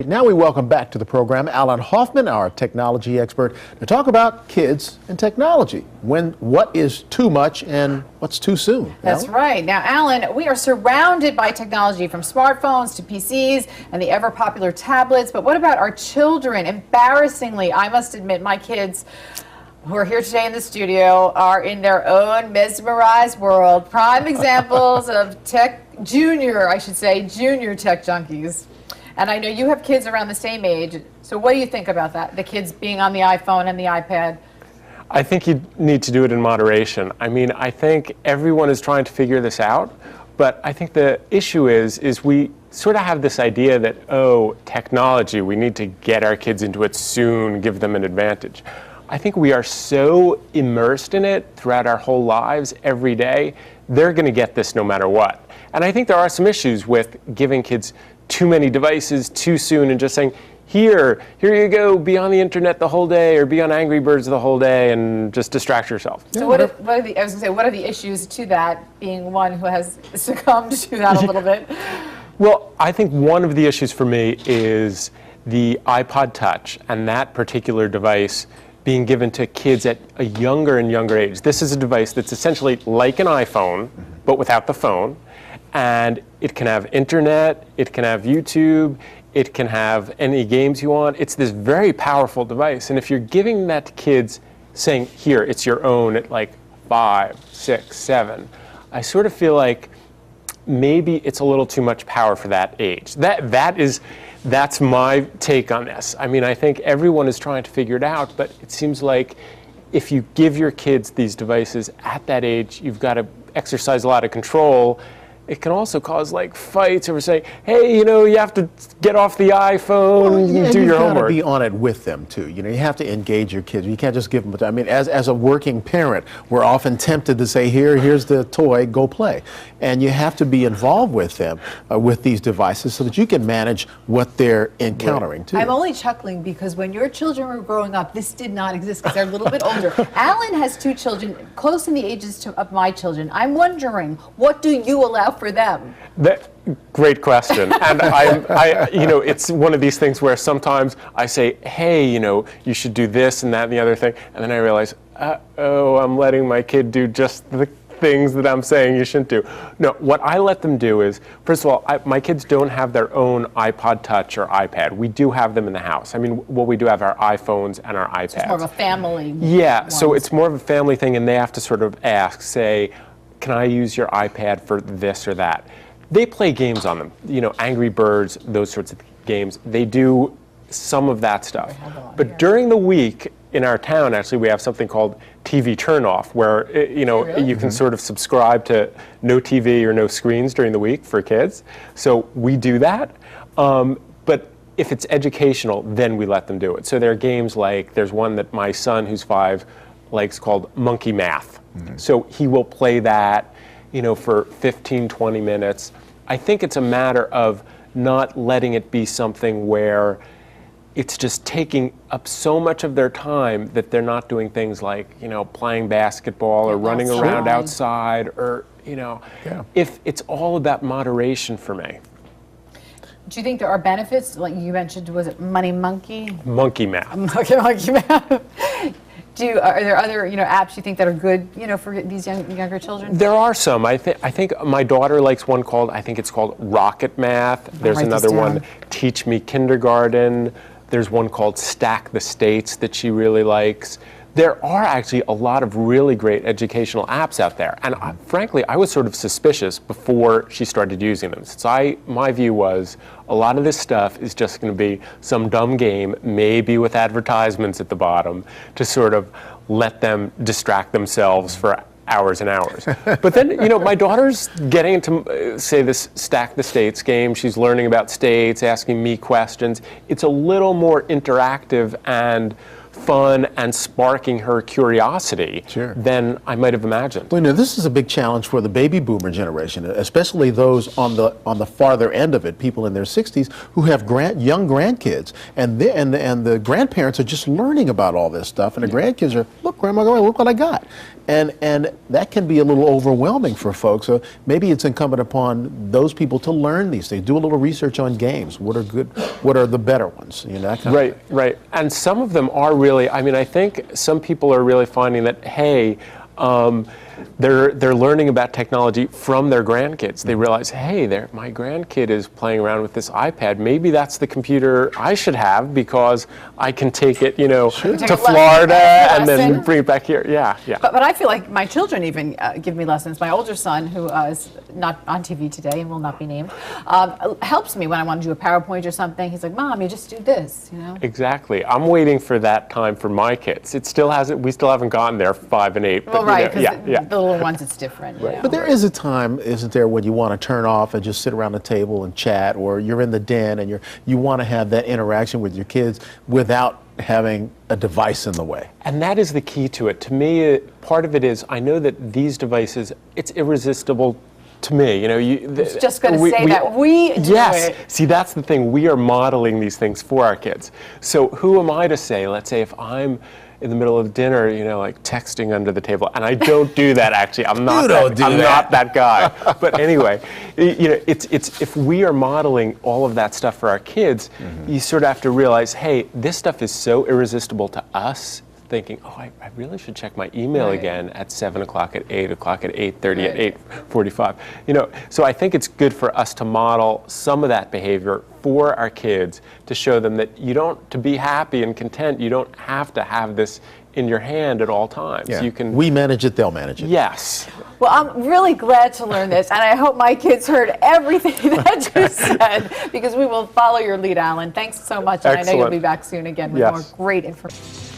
Now we welcome back to the program Allan Hoffman, our technology expert, to talk about kids and technology. What is too much and what's too soon? That's Allan? right. Now, Allan, we are surrounded by technology from smartphones to PCs and the ever-popular tablets. But what about our children? Embarrassingly, I must admit, my kids who are here today in the studio are in their own mesmerized world. Prime examples of junior tech junkies. And I know you have kids around the same age. So what do you think about that? The kids being on the iPhone and the iPad? I think you need to do it in moderation. I mean, I think everyone is trying to figure this out, but I think the issue is we sort of have this idea that, oh, technology, we need to get our kids into it soon, give them an advantage. I think we are so immersed in it throughout our whole lives, every day, they're going to get this no matter what. And I think there are some issues with giving kids too many devices too soon and just saying, here you go, be on the internet the whole day or be on Angry Birds the whole day and just distract yourself. So what are the issues to that, being one who has succumbed to that a little bit? Well, I think one of the issues for me is the iPod Touch and that particular device being given to kids at a younger and younger age. This is a device that's essentially like an iPhone, but without the phone. And it can have internet, it can have YouTube, it can have any games you want. It's this very powerful device. And if you're giving that to kids, saying, here, it's your own at like 5, 6, 7, I sort of feel like maybe it's a little too much power for that age. That's my take on this. I mean, I think everyone is trying to figure it out, but it seems like if you give your kids these devices at that age, you've got to exercise a lot of control. It can also cause like fights over saying, hey, you have to get off the iPhone and do your homework. You've got to be on it with them too. You have to engage your kids. You can't just give them. I mean, as a working parent, we're often tempted to say, here's the toy, go play. And you have to be involved with them with these devices so that you can manage what they're encountering too. I'm only chuckling because when your children were growing up, this did not exist because they're a little bit older. Allan has 2 children, close in the ages of my children. I'm wondering, what do you allow for them? Great question. And it's one of these things where sometimes I say, hey, you should do this and that and the other thing. And then I realize, I'm letting my kid do just the things that I'm saying you shouldn't do. No, what I let them do is, first of all, my kids don't have their own iPod Touch or iPad. We do have them in the house. I mean, we do have our iPhones and our iPads. So it's more of a family. Yeah, so it's more of a family thing, and they have to sort of ask, say, can I use your iPad for this or that? They play games on them, Angry Birds, those sorts of games. They do some of that stuff. But during the week in our town, actually, we have something called TV turnoff, where you can sort of subscribe to no TV or no screens during the week for kids. So we do that. But if it's educational, then we let them do it. So there are games like, there's one that my son, who's 5, likes called Monkey Math. So he will play that, for 15, 20 minutes. I think it's a matter of not letting it be something where it's just taking up so much of their time that they're not doing things like, playing basketball or running around outside or, if it's all about moderation for me. Do you think there are benefits? Like you mentioned, was it Monkey Math? Monkey Math. Monkey Math. Are there other apps you think that are good for these younger children? There are some. I think my daughter likes one called, I think it's called Rocket Math. There's another one, Teach Me Kindergarten. There's one called Stack the States that she really likes. There are actually a lot of really great educational apps out there. And frankly, I was sort of suspicious before she started using them. Since my view was a lot of this stuff is just going to be some dumb game, maybe with advertisements at the bottom, to sort of let them distract themselves for hours and hours. But then, my daughter's getting into, say, this Stack the States game. She's learning about states, asking me questions. It's a little more interactive and fun and sparking her curiosity than I might have imagined. Well, this is a big challenge for the baby boomer generation, especially those on the farther end of it, people in their 60s who have young grandkids, and the grandparents are just learning about all this stuff, and the grandkids are, look, Grandma, look what I got. And that can be a little overwhelming for folks. So maybe it's incumbent upon those people to learn these things. Do a little research on games. What are good? What are the better ones? You know, that kind of thing. Right. And some of them are really, I mean, I think some people are really finding that, hey, they're learning about technology from their grandkids. They realize, hey, my grandkid is playing around with this iPad. Maybe that's the computer I should have because I can take it, you know, to Florida and then bring it back here. Yeah. But I feel like my children even give me lessons. My older son, who is not on TV today and will not be named, helps me when I want to do a PowerPoint or something. He's like, Mom, you just do this, you know? Exactly. I'm waiting for that time for my kids. It still hasn't. We still haven't gotten there, 5 and 8. But, well, right, because yeah. the little ones, it's different. You know? But there is a time, isn't there, when you want to turn off and just sit around the table and chat, or you're in the den and you want to have that interaction with your kids without having a device in the way. And that is the key to it. To me, part of it is I know that these devices, it's irresistible to me. You know, I was just going to say that we do yes. it. See, that's the thing. We are modeling these things for our kids. So who am I to say, let's say if I'm in the middle of dinner, you know, like texting under the table, and I don't do that actually. I'm not that guy. But anyway, you know, it's if we are modeling all of that stuff for our kids, you sort of have to realize, hey, this stuff is so irresistible to us. Thinking, oh, I really should check my email again at 7 o'clock, at 8 o'clock, at 8:30, at 8:45. You know, so I think it's good for us to model some of that behavior for our kids to show them that to be happy and content, you don't have to have this in your hand at all times. Yeah. You can. We manage it, they'll manage it. Yes. Well, I'm really glad to learn this, and I hope my kids heard everything that you said, because we will follow your lead, Allan. Thanks so much, and I know you'll be back soon again with more great information.